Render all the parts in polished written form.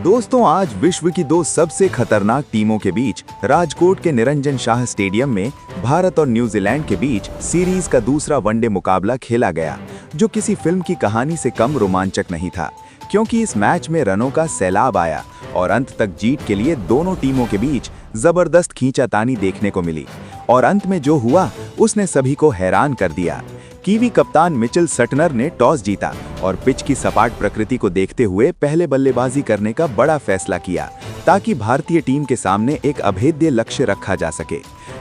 दोस्तों, आज विश्व की दो सबसे खतरनाक टीमों के बीच राजकोट के निरंजन शाह स्टेडियम में भारत और न्यूजीलैंड के बीच सीरीज का दूसरा वनडे मुकाबला खेला गया, जो किसी फिल्म की कहानी से कम रोमांचक नहीं था, क्योंकि इस मैच में रनों का सैलाब आया और अंत तक जीत के लिए दोनों टीमों के बीच जबरदस्त खींचातानी देखने को मिली। और अंत में जो हुआ उसने सभी को हैरान कर दिया। कीवी कप्तान मिचेल सटनर ने टॉस जीता और पिच की सपाट प्रकृति को देखते हुए पहले बल्लेबाजी करने का बड़ा फैसला किया, ताकि भारतीय टीम के सामने एक अभेद्य लक्ष्य रखा जा सके।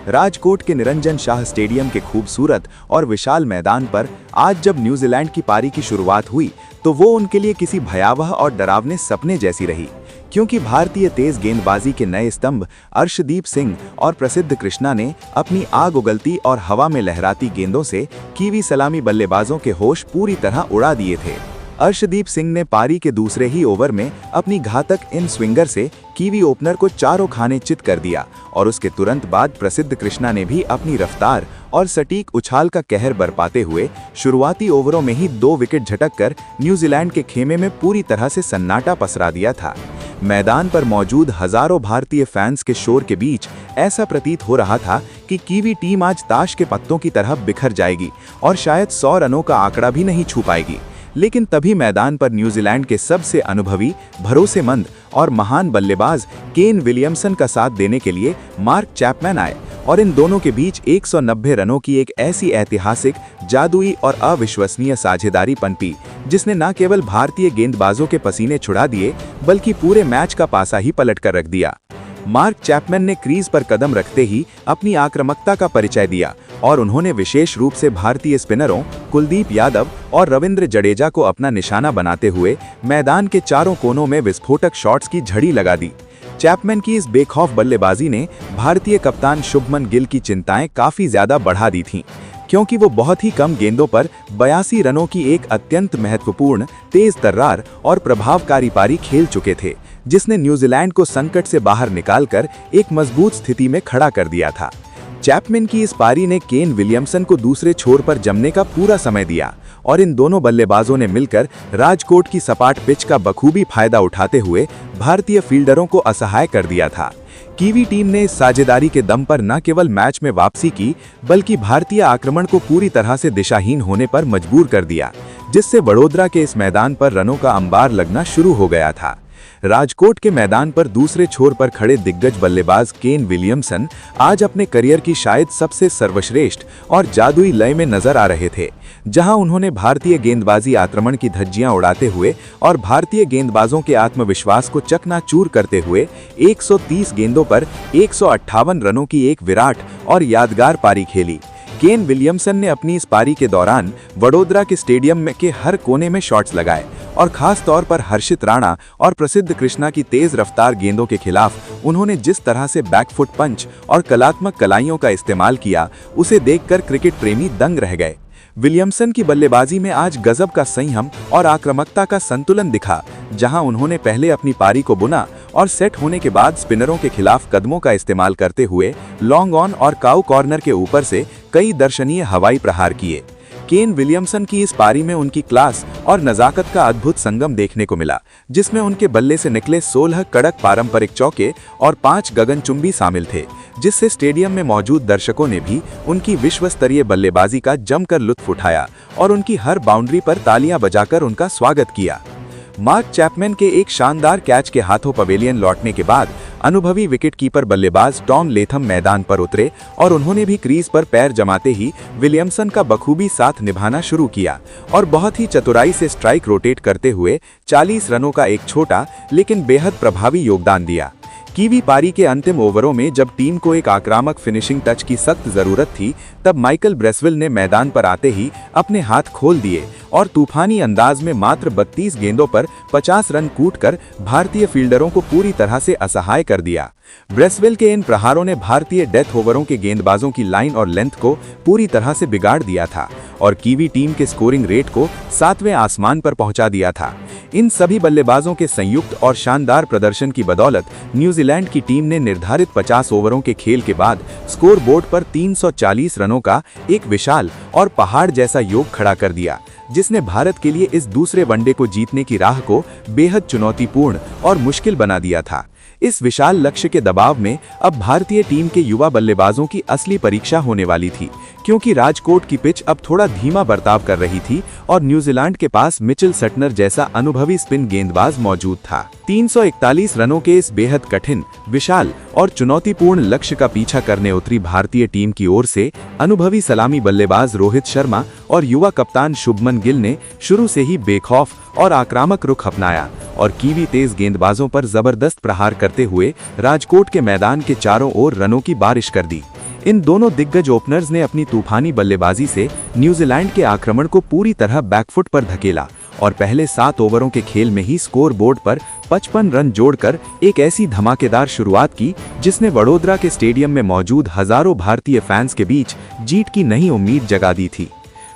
राजकोट के निरंजन शाह स्टेडियम के खूबसूरत और विशाल मैदान पर आज जब न्यूजीलैंड की पारी की शुरुआत हुई तो वो उनके लिए किसी भयावह और डरावने सपने जैसी रही, क्योंकि भारतीय तेज गेंदबाजी के नए स्तंभ अर्शदीप सिंह और प्रसिद्ध कृष्णा ने अपनी आग उगलती और हवा में लहराती गेंदों से कीवी सलामी बल्लेबाजों के होश पूरी तरह उड़ा दिए थे। अर्शदीप सिंह ने पारी के दूसरे ही ओवर में अपनी घातक इन स्विंगर से कीवी ओपनर को चारों खाने चित कर दिया और उसके तुरंत बाद प्रसिद्ध कृष्णा ने भी अपनी रफ्तार और सटीक उछाल का कहर बरपाते हुए शुरुआती ओवरों में ही 2 विकेट झटककर न्यूजीलैंड के खेमे में पूरी तरह से सन्नाटा पसरा दिया था। मैदान पर मौजूद हजारों भारतीय फैंस के शोर के बीच ऐसा प्रतीत हो रहा था कि कीवी टीम आज ताश के पत्तों की तरह बिखर जाएगी और शायद 100 रनों का आंकड़ा भी नहीं छू पाएगी। लेकिन तभी मैदान पर न्यूजीलैंड के सबसे अनुभवी, भरोसेमंद और महान बल्लेबाज केन विलियमसन का साथ देने के लिए मार्क चैपमैन आए और इन दोनों के बीच 190 रनों की एक ऐसी ऐतिहासिक, जादुई और अविश्वसनीय साझेदारी पनपी, जिसने न केवल भारतीय गेंदबाजों के पसीने छुड़ा दिए बल्कि पूरे मैच का पासा ही पलट कर रख दिया। मार्क चैपमैन ने क्रीज पर कदम रखते ही अपनी आक्रामकता का परिचय दिया और उन्होंने विशेष रूप से भारतीय स्पिनरों कुलदीप यादव और रविंद्र जडेजा को अपना निशाना बनाते हुए मैदान के चारों कोनों में विस्फोटक शॉट्स की झड़ी लगा दी। चैपमैन की इस बेखौफ बल्लेबाजी ने भारतीय कप्तान शुभमन गिल की चिंताएं काफी ज्यादा बढ़ा दी थीं, क्योंकि वो बहुत ही कम गेंदों पर 82 रनों की एक अत्यंत महत्वपूर्ण, तेज तर्रार और प्रभावकारी पारी खेल चुके थे, जिसने न्यूजीलैंड को संकट से बाहर निकालकर एक मजबूत स्थिति में खड़ा कर दिया था। चैपमैन की इस पारी ने केन विलियमसन को दूसरे छोर पर जमने का पूरा समय दिया और इन दोनों बल्लेबाजों ने मिलकर राजकोट की सपाट पिच का बखूबी फायदा उठाते हुए भारतीय फील्डरों को असहाय कर दिया था। कीवी टीम ने इस साझेदारी के दम पर न केवल मैच में वापसी की बल्कि भारतीय आक्रमण को पूरी तरह से दिशाहीन होने पर मजबूर कर दिया, जिससे वडोदरा के इस मैदान पर रनों का अंबार लगना शुरू हो गया था। राजकोट के मैदान पर दूसरे छोर पर खड़े दिग्गज बल्लेबाज केन विलियमसन आज अपने करियर की शायद सबसे सर्वश्रेष्ठ और जादुई लय में नजर आ रहे थे, जहां उन्होंने भारतीय गेंदबाजी आक्रमण की धज्जियां उड़ाते हुए और भारतीय गेंदबाजों के आत्मविश्वास को चकनाचूर करते हुए 130 गेंदों पर 158 रनों की एक विराट और यादगार पारी खेली। केन विलियमसन ने अपनी इस पारी के दौरान वडोदरा के स्टेडियम में के हर कोने में शॉट्स लगाए और खास तौर पर हर्षित राणा और प्रसिद्ध कृष्णा की तेज रफ्तार गेंदों के खिलाफ उन्होंने जिस तरह से बैकफुट पंच और कलात्मक कलाइयों का इस्तेमाल किया, उसे देखकर क्रिकेट प्रेमी दंग रह गए। विलियमसन की बल्लेबाजी में आज गजब का संयम और आक्रामकता का संतुलन दिखा, जहां उन्होंने पहले अपनी पारी को बुना और सेट होने के बाद स्पिनरों के खिलाफ कदमों का इस्तेमाल करते हुए लॉन्ग ऑन और काउ कॉर्नर के ऊपर से कई दर्शनीय हवाई प्रहार किए। केन विलियमसन की इस पारी में उनकी क्लास और नजाकत का अद्भुत संगम देखने को मिला, जिसमें उनके बल्ले से निकले 16 कड़क पारंपरिक चौके और 5 गगनचुंबी शामिल थे, जिससे स्टेडियम में मौजूद दर्शकों ने भी उनकी विश्व स्तरीय बल्लेबाजी का जमकर लुत्फ उठाया और उनकी हर बाउंड्री पर तालियां बजाकर उनका स्वागत किया। मार्क चैपमैन के एक शानदार कैच के हाथों पवेलियन लौटने के बाद अनुभवी विकेटकीपर बल्लेबाज टॉम लेथम मैदान पर उतरे और उन्होंने भी क्रीज पर पैर जमाते ही विलियमसन का बखूबी साथ निभाना शुरू किया और बहुत ही चतुराई से स्ट्राइक रोटेट करते हुए 40 रनों का एक छोटा लेकिन बेहद प्रभावी योगदान दिया। कीवी पारी के अंतिम ओवरों में जब टीम को एक आक्रामक फिनिशिंग टच की सख्त जरूरत थी, तब माइकल ब्रेसवेल ने मैदान पर आते ही अपने हाथ खोल दिए और तूफानी अंदाज में मात्र 32 गेंदों पर 50 रन कूटकर भारतीय फील्डरों को पूरी तरह से असहाय कर दिया। ब्रेसवेल के इन प्रहारों ने भारतीय डेथ ओवरों के गेंदबाजों की लाइन और लेंथ को पूरी तरह से बिगाड़ दिया था और कीवी टीम के स्कोरिंग रेट को 7वें आसमान पर पहुंचा दिया था। इन सभी बल्लेबाजों के संयुक्त और शानदार प्रदर्शन की बदौलत न्यूजीलैंड की टीम ने निर्धारित 50 ओवरों के खेल के बाद स्कोर बोर्ड पर 340 रनों का एक विशाल और पहाड़ जैसा योग खड़ा कर दिया, जिसने भारत के लिए इस दूसरे वनडे को जीतने की राह को बेहद चुनौतीपूर्ण और मुश्किल बना दिया था। इस विशाल लक्ष्य के दबाव में अब भारतीय टीम के युवा बल्लेबाजों की असली परीक्षा होने वाली थी, क्योंकि राजकोट की पिच अब थोड़ा धीमा बर्ताव कर रही थी और न्यूजीलैंड के पास मिचेल सटनर जैसा अनुभवी स्पिन गेंदबाज मौजूद था। 341 रनों के इस बेहद कठिन, विशाल और चुनौतीपूर्ण लक्ष्य का पीछा करने उतरी भारतीय टीम की ओर से अनुभवी सलामी बल्लेबाज रोहित शर्मा और युवा कप्तान शुभमन गिल ने शुरू से ही बेखौफ और आक्रामक रुख अपनाया और कीवी तेज गेंदबाजों पर जबरदस्त प्रहार करते हुए राजकोट के मैदान के चारों ओर रनों की बारिश कर दी। इन दोनों दिग्गज ओपनर्स ने अपनी तूफानी बल्लेबाजी से न्यूजीलैंड के आक्रमण को पूरी तरह बैकफुट पर धकेला और पहले 7 ओवरों के खेल में ही स्कोर बोर्ड पर 55 रन जोड़कर एक ऐसी धमाकेदार शुरुआत की जिसने वडोदरा के स्टेडियम में मौजूद हजारों भारतीय फैंस के बीच जीत की नई उम्मीद जगा दी थी।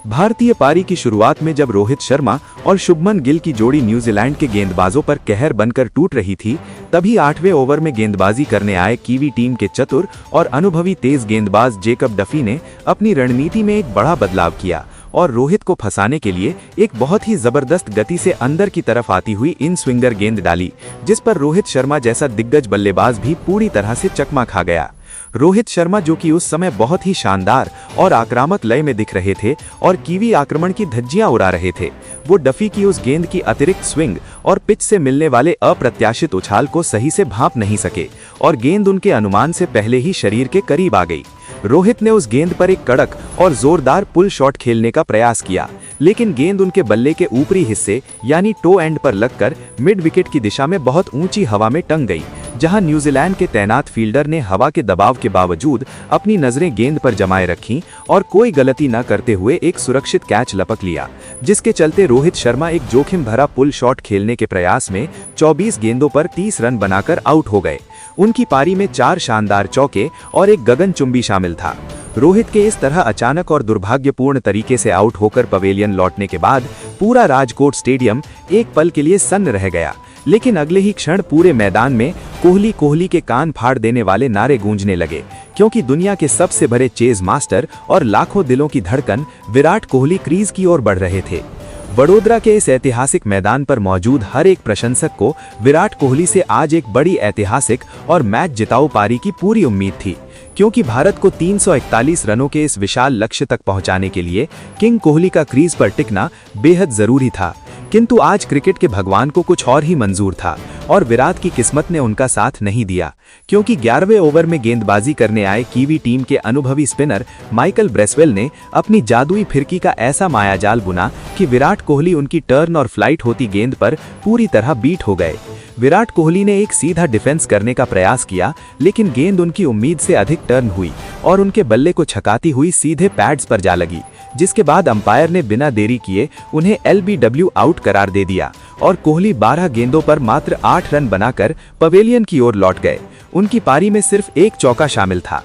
भारतीय पारी की शुरुआत में जब रोहित शर्मा और शुभमन गिल की जोड़ी न्यूजीलैंड के गेंदबाजों पर कहर बनकर टूट रही थी, तभी 8वें ओवर में गेंदबाजी करने आए कीवी टीम के चतुर और अनुभवी तेज गेंदबाज जेकब डफी ने अपनी रणनीति में एक बड़ा बदलाव किया और रोहित को फंसाने के लिए एक बहुत ही जबरदस्त गति से अंदर की तरफ आती हुई इन स्विंगर गेंद डाली, जिस पर रोहित शर्मा जैसा दिग्गज बल्लेबाज भी पूरी तरह से चकमा खा गया। रोहित शर्मा, जो कि उस समय बहुत ही शानदार और आक्रामक लय में दिख रहे थे और कीवी आक्रमण की धज्जियां उड़ा रहे थे, वो डफी की उस गेंद की अतिरिक्त स्विंग और पिच से मिलने वाले अप्रत्याशित उछाल को सही से भांप नहीं सके और गेंद उनके अनुमान से पहले ही शरीर के करीब आ गई। रोहित ने उस गेंद पर एक कड़क और जोरदार पुल शॉट खेलने का प्रयास किया, लेकिन गेंद उनके बल्ले के ऊपरी हिस्से यानी टो एंड पर लगकर मिड विकेट की दिशा में बहुत ऊंची हवा में टंग गई, जहां न्यूजीलैंड के तैनात फील्डर ने हवा के दबाव के बावजूद अपनी नजरें गेंद पर जमाए रखीं और कोई गलती न करते हुए एक सुरक्षित कैच लपक लिया, जिसके चलते रोहित शर्मा एक जोखिम भरा पुल शॉट खेलने के प्रयास में 24 गेंदों पर 30 रन बनाकर आउट हो गए। उनकी पारी में 4 शानदार चौके और एक गगनचुंबी शामिल था। रोहित के इस तरह अचानक और दुर्भाग्यपूर्ण तरीके से आउट होकर पवेलियन लौटने के बाद पूरा राजकोट स्टेडियम एक पल के लिए सन्न रह गया, लेकिन अगले ही क्षण पूरे मैदान में कोहली कोहली के कान फाड़ देने वाले नारे गूंजने लगे, क्योंकि दुनिया के सबसे बड़े चेज मास्टर और लाखों दिलों की धड़कन विराट कोहली क्रीज की ओर बढ़ रहे थे। वडोदरा के इस ऐतिहासिक मैदान पर मौजूद हर एक प्रशंसक को विराट कोहली से आज एक बड़ी ऐतिहासिक और मैच जिताऊ पारी की पूरी उम्मीद थी, क्योंकि भारत को 341 रनों के इस विशाल लक्ष्य तक पहुंचाने के लिए किंग कोहली का क्रीज पर टिकना बेहद जरूरी था। किंतु आज क्रिकेट के भगवान को कुछ और ही मंजूर था और विराट की किस्मत ने उनका साथ नहीं दिया, क्योंकि 11वें ओवर में गेंदबाजी करने आए कीवी टीम के अनुभवी स्पिनर माइकल ब्रेसवेल ने अपनी जादुई फिरकी का ऐसा मायाजाल बुना कि विराट कोहली उनकी टर्न और फ्लाइट होती गेंद पर पूरी तरह बीट हो गए। विराट कोहली ने एक सीधा डिफेंस करने का प्रयास किया, लेकिन गेंद उनकी उम्मीद से अधिक टर्न हुई और उनके बल्ले को छकाती हुई सीधे पैड्स पर जा लगी, जिसके बाद अंपायर ने बिना देरी किए उन्हें LBW आउट करार दे दिया और कोहली 12 गेंदों पर मात्र 8 रन बनाकर पवेलियन की ओर लौट गए। उनकी पारी में सिर्फ एक चौका शामिल था।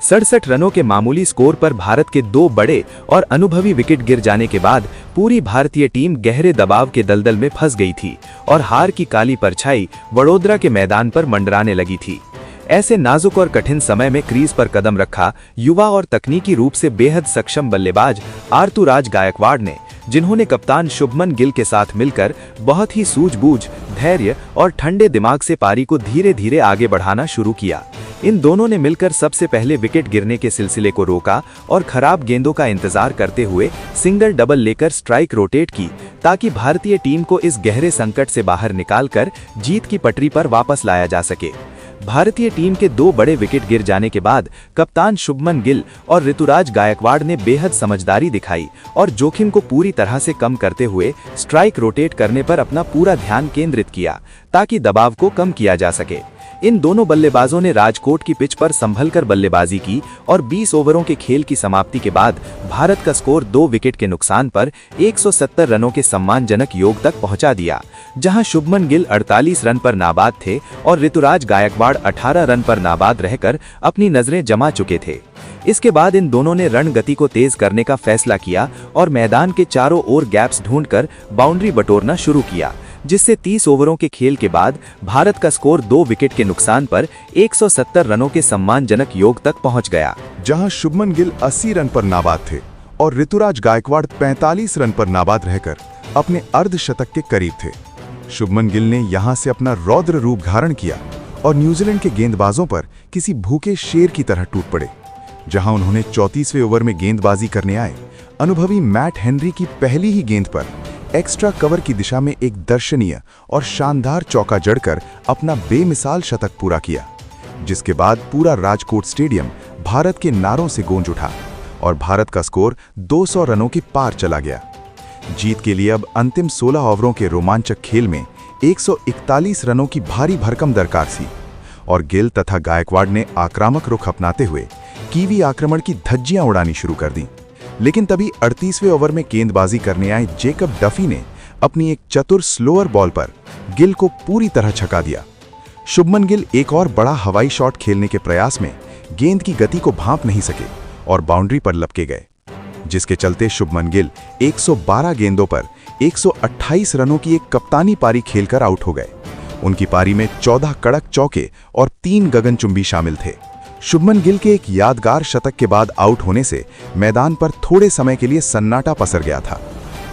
67 रनों के मामूली स्कोर पर भारत के 2 बड़े और अनुभवी विकेट गिर जाने के बाद पूरी भारतीय टीम गहरे दबाव के दलदल में फंस गई थी और हार की काली परछाई वडोदरा के मैदान पर मंडराने लगी थी। ऐसे नाजुक और कठिन समय में क्रीज पर कदम रखा युवा और तकनीकी रूप से बेहद सक्षम बल्लेबाज आर्थुराज गायकवाड़ ने, जिन्होंने कप्तान शुभमन गिल के साथ मिलकर बहुत ही सूझबूझ, धैर्य और ठंडे दिमाग से पारी को धीरे धीरे आगे बढ़ाना शुरू किया। इन दोनों ने मिलकर सबसे पहले विकेट गिरने के सिलसिले को रोका और खराब गेंदों का इंतजार करते हुए सिंगल डबल लेकर स्ट्राइक रोटेट की, ताकि भारतीय टीम को इस गहरे संकट से बाहर निकालकर जीत की पटरी पर वापस लाया जा सके। भारतीय टीम के 2 बड़े विकेट गिर जाने के बाद कप्तान शुभमन गिल और ऋतुराज गायकवाड़ ने बेहद समझदारी दिखाई और जोखिम को पूरी तरह से कम करते हुए स्ट्राइक रोटेट करने पर अपना पूरा ध्यान केंद्रित किया, ताकि दबाव को कम किया जा सके। इन दोनों बल्लेबाजों ने राजकोट की पिच पर संभलकर बल्लेबाजी की और 20 ओवरों के खेल की समाप्ति के बाद भारत का स्कोर 2 विकेट के नुकसान पर 170 रनों के सम्मानजनक योग तक पहुंचा दिया, जहां शुभमन गिल 48 रन पर नाबाद थे और ऋतुराज गायकवाड़ 18 रन पर नाबाद रहकर अपनी नजरें जमा चुके थे। इसके बाद इन दोनों ने रण गति को तेज करने का फैसला किया और मैदान के चारों ओर गैप्स ढूंढकर बाउंड्री बटोरना शुरू किया, जिससे 30 ओवरों के खेल के बाद भारत का स्कोर 2 विकेट के नुकसान पर 170 रनों के सम्मानजनक योग तक पहुंच गया। जहां शुभमन गिल 80 रन पर नाबाद थे और ऋतुराज गायकवाड़ 45 रन पर नाबाद रहकर अपने अर्धशतक के करीब थे। शुभमन गिल ने यहां से अपना रौद्र रूप धारण किया और न्यूजीलैंड के गेंदबाजों पर किसी भूखे शेर की तरह टूट पड़े। जहां उन्होंने 34वें ओवर में गेंदबाजी करने आए अनुभवी मैट हेनरी की पहली ही गेंद पर एक्स्ट्रा कवर की दिशा में एक दर्शनीय और शानदार चौका जड़कर अपना बेमिसाल शतक पूरा किया, जिसके बाद पूरा राजकोट स्टेडियम भारत के नारों से गूंज उठा और भारत का स्कोर 200 रनों के पार चला गया। जीत के लिए अब अंतिम 16 ओवरों के रोमांचक खेल में 141 रनों की भारी भरकम दरकार थी और गिल तथा गायकवाड़ ने आक्रामक रुख अपनाते हुए कीवी आक्रमण की धज्जियां उड़ानी शुरू कर दी। लेकिन तभी 38वें ओवर में गेंदबाजी करने आए जेकब डफी ने अपनी एक चतुर स्लोअर बॉल पर गिल को पूरी तरह छका दिया। शुभमन गिल एक और बड़ा हवाई शॉट खेलने के प्रयास में गेंद की गति को भांप नहीं सके और बाउंड्री पर लपके गए, जिसके चलते शुभमन गिल 112 गेंदों पर 128 रनों की एक कप्तानी पारी खेलकर आउट हो गए। उनकी पारी में 14 कड़क चौके और 3 गगनचुंबी शामिल थे। शुभमन गिल के एक यादगार शतक के बाद आउट होने से मैदान पर थोड़े समय के लिए सन्नाटा पसर गया था,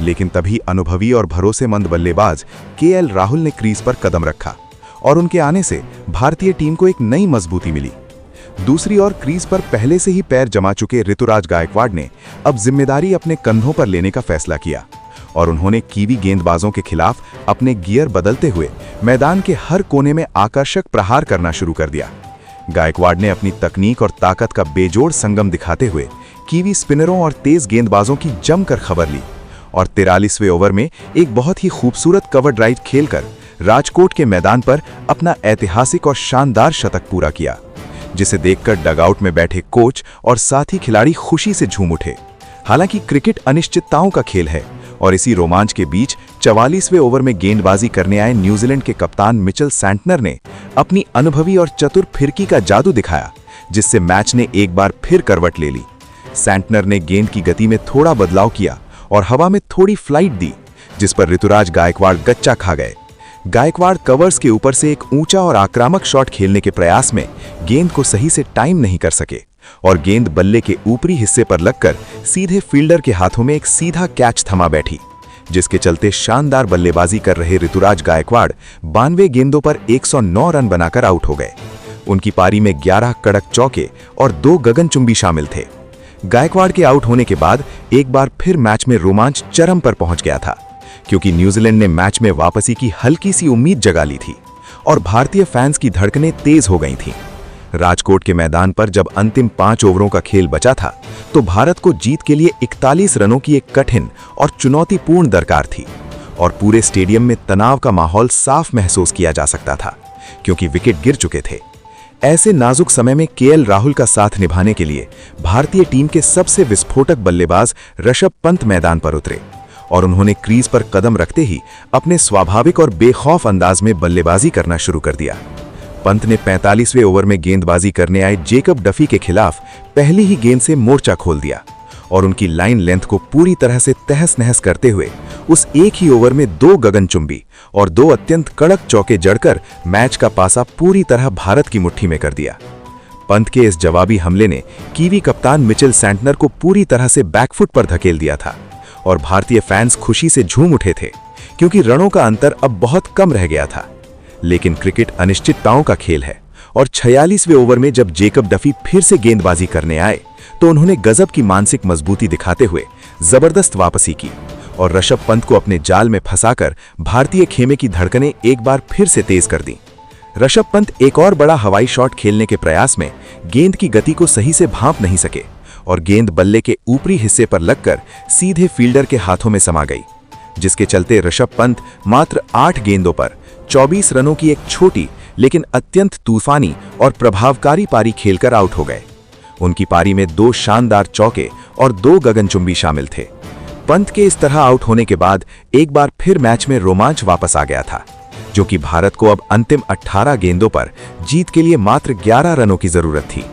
लेकिन तभी अनुभवी और भरोसेमंद बल्लेबाज केएल राहुल ने क्रीज पर कदम रखा और उनके आने से भारतीय टीम को एक नई मजबूती मिली। दूसरी ओर क्रीज पर पहले से ही पैर जमा चुके ऋतुराज गायकवाड़ ने अब जिम्मेदारी अपने कंधों पर लेने का फैसला किया और उन्होंने कीवी गेंदबाजों के खिलाफ अपने गियर बदलते हुए मैदान के हर कोने में आकर्षक प्रहार करना शुरू कर दिया। गायकवाड़ ने अपनी तकनीक और ताकत का बेजोड़ संगम दिखाते हुए कीवी स्पिनरों और तेज गेंदबाजों की जमकर खबर ली और 43वें ओवर में एक बहुत ही खूबसूरत कवर ड्राइव खेलकर राजकोट के मैदान पर अपना ऐतिहासिक और शानदार शतक पूरा किया, जिसे देखकर डगआउट में बैठे कोच और साथी खिलाड़ी खुशी से झूम उठे। हालांकि क्रिकेट अनिश्चितताओं का खेल है और इसी रोमांच के बीच 44वें ओवर में गेंदबाजी करने आए न्यूजीलैंड के कप्तान मिचेल सैंटनर ने अपनी अनुभवी और चतुर फिरकी का जादू दिखाया, जिससे मैच ने एक बार फिर करवट ले ली। सैंटनर ने गेंद की गति में थोड़ा बदलाव किया और हवा में थोड़ी फ्लाइट दी, जिस पर ऋतुराज गायकवाड़ गच्चा खा गए। गायकवाड़ कवर्स के ऊपर से एक ऊंचा और आक्रामक शॉट खेलने के प्रयास में गेंद को सही से टाइम नहीं कर सके और गेंद बल्ले के ऊपरी हिस्से पर लगकर सीधे फील्डर के हाथों में एक सीधा कैच थमा बैठी, जिसके चलते शानदार बल्लेबाजी कर रहे ऋतुराज गायकवाड़ 92 गेंदों पर 109 रन बनाकर आउट हो गए। उनकी पारी में 11 कड़क चौके और 2 गगनचुंबी शामिल थे। गायकवाड़ के आउट होने के बाद एक बार फिर मैच में रोमांच चरम पर पहुंच गया था, क्योंकि न्यूजीलैंड ने मैच में वापसी की हल्की सी उम्मीद जगा ली थी और भारतीय फैंस की धड़कनें तेज हो गई थीं। राजकोट के मैदान पर जब अंतिम 5 ओवरों का खेल बचा था तो भारत को जीत के लिए 41 रनों की एक कठिन और चुनौतीपूर्ण दरकार थी और पूरे स्टेडियम में तनाव का माहौल साफ महसूस किया जा सकता था, क्योंकि विकेट गिर चुके थे। ऐसे नाजुक समय में केएल राहुल का साथ निभाने के लिए भारतीय टीम के सबसे विस्फोटक बल्लेबाज ऋषभ पंत मैदान पर उतरे और उन्होंने क्रीज पर कदम रखते ही अपने स्वाभाविक और बेखौफ अंदाज में बल्लेबाजी करना शुरू कर दिया। पंत ने 45वें ओवर में गेंदबाजी करने आए जेकब डफी के खिलाफ पहली ही गेंद से मोर्चा खोल दिया और उनकी लाइन लेंथ को पूरी तरह से तहस नहस करते हुए उस एक ही ओवर में 2 गगनचुंबी और 2 अत्यंत कड़क चौके जड़कर मैच का पासा पूरी तरह भारत की मुट्ठी में कर दिया। पंत के इस जवाबी हमले ने कीवी कप्तान मिचेल सैंटनर को पूरी तरह से बैकफुट पर धकेल दिया था और भारतीय फैंस खुशी से झूम उठे थे, क्योंकि रनों का अंतर अब बहुत कम रह गया था। लेकिन क्रिकेट अनिश्चितताओं का खेल है और 46वें ओवर में जब जेकब डफी फिर से गेंदबाजी करने आए तो उन्होंने गजब की मानसिक मजबूती दिखाते हुए जबरदस्त वापसी की और ऋषभ पंत को अपने जाल में फंसाकर भारतीय खेमे की धड़कनें एक बार फिर से तेज कर दी। ऋषभ पंत एक और बड़ा हवाई शॉट खेलने के प्रयास में गेंद की गति को सही से भांप नहीं सके और गेंद बल्ले के ऊपरी हिस्से पर लगकर सीधे फील्डर के हाथों में समा गई, जिसके चलते ऋषभ पंत मात्र 8 गेंदों पर 24 रनों की एक छोटी लेकिन अत्यंत तूफानी और प्रभावकारी पारी खेलकर आउट हो गए। उनकी पारी में 2 शानदार चौके और 2 गगनचुंबी शामिल थे। पंत के इस तरह आउट होने के बाद एक बार फिर मैच में रोमांच वापस आ गया था, जो कि भारत को अब अंतिम 18 गेंदों पर जीत के लिए मात्र 11 रनों की जरूरत थी।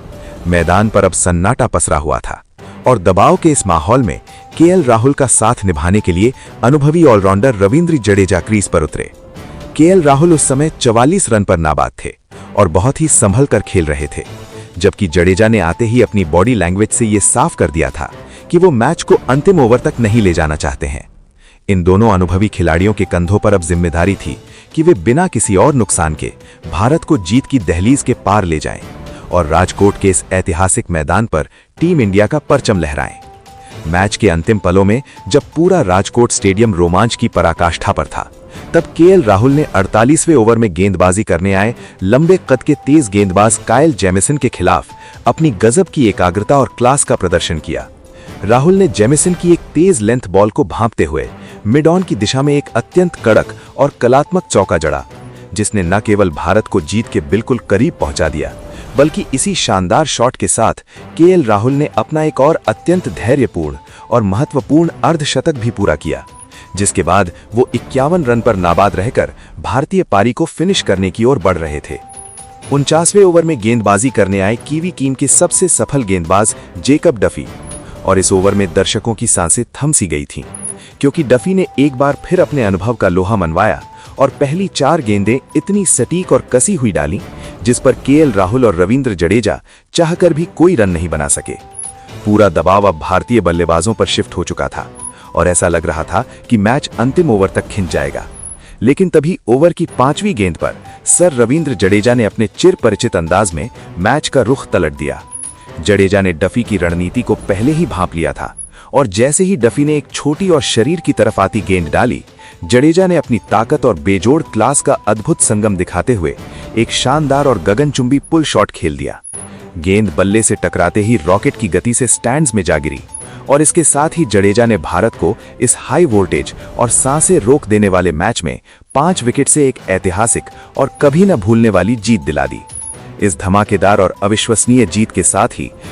मैदान पर अब सन्नाटा पसरा हुआ था और दबाव के इस माहौल में केएल राहुल का साथ निभाने के लिए अनुभवी ऑलराउंडर रविंद्र जडेजा क्रीज पर उतरे। केएल राहुल उस समय 44 रन पर नाबाद थे और बहुत ही संभल कर खेल रहे थे, जबकि जडेजा ने आते ही अपनी बॉडी लैंग्वेज से ये साफ कर दिया था कि वो मैच को अंतिम ओवर तक नहीं ले जाना चाहते हैं। इन दोनों अनुभवी खिलाड़ियों के कंधों पर अब जिम्मेदारी थी कि वे बिना किसी और नुकसान के भारत को जीत की दहलीज के पार ले जाएं और राजकोट के इस ऐतिहासिक मैदान पर टीम इंडिया का परचम लहराएं। मैच के अंतिम पलों में जब पूरा राजकोट स्टेडियम रोमांच की पराकाष्ठा पर था, तब केएल राहुल ने 48वें ओवर में गेंदबाजी करने आए लंबे कद के तेज गेंदबाज काइल जेमिसन के खिलाफ अपनी गजब की एकाग्रता और क्लास का प्रदर्शन किया। राहुल ने जेमिसन की एक तेज लेंथ बॉल को भांपते हुए मिड ऑन की दिशा में एक अत्यंत कड़क और कलात्मक चौका जड़ा, जिसने न केवल भारत को जीत के बिल्कुल करीब पहुंचा दिया, बल्कि इसी शानदार शॉट के साथ केएल राहुल ने अपना एक और अत्यंत धैर्यपूर्ण और महत्वपूर्ण अर्धशतक भी पूरा किया, जिसके बाद वो 51 रन पर नाबाद रहकर भारतीय पारी को फिनिश करने की ओर बढ़ रहे थे। 49वें ओवर में गेंदबाजी करने आए कीवी टीम के सबसे सफल गेंदबाज जेकब डफी, और इस ओवर में दर्शकों की सांसें थम सी गई थीं, क्योंकि डफी ने एक बार फिर अपने अनुभव का लोहा मनवाया और पहली 4 गेंदें इतनी सटीक और कसी हुई डाली जिस पर केएल राहुल और रविंद्र जडेजा चाहकर भी कोई रन नहीं बना सके। पूरा दबाव अब भारतीय बल्लेबाजों पर शिफ्ट हो चुका था और ऐसा लग रहा था कि मैच अंतिम ओवर तक खिंच जाएगा। लेकिन तभी ओवर की 5वीं गेंद पर सर रविंद्र जडेजा ने अपने चिर परिचित अंदाज में मैच का रुख तलट दिया। जडेजा ने डफी की रणनीति को पहले ही भांप लिया था और जैसे ही डफी ने एक छोटी और शरीर की तरफ आती गेंद डाली, जडेजा ने अपनी ताकत और बेजोड़ क्लास का अद्भुत संगम दिखाते हुए एक शानदार और गगनचुंबी पुल शॉट खेल दिया। गेंद बल्ले से टकराते ही रॉकेट की गति से स्टैंड्स में जा गिरी और इसके साथ ही जडेजा ने भारत को इस हाई वोल्टेज और सांसें रोक देने वाले मैच में 5 विकेट से एक ऐतिहासिक और कभी न भूलने वाली जीत दिला दी। इस धमाकेदार और अविश्वसनीय जीत के साथ ही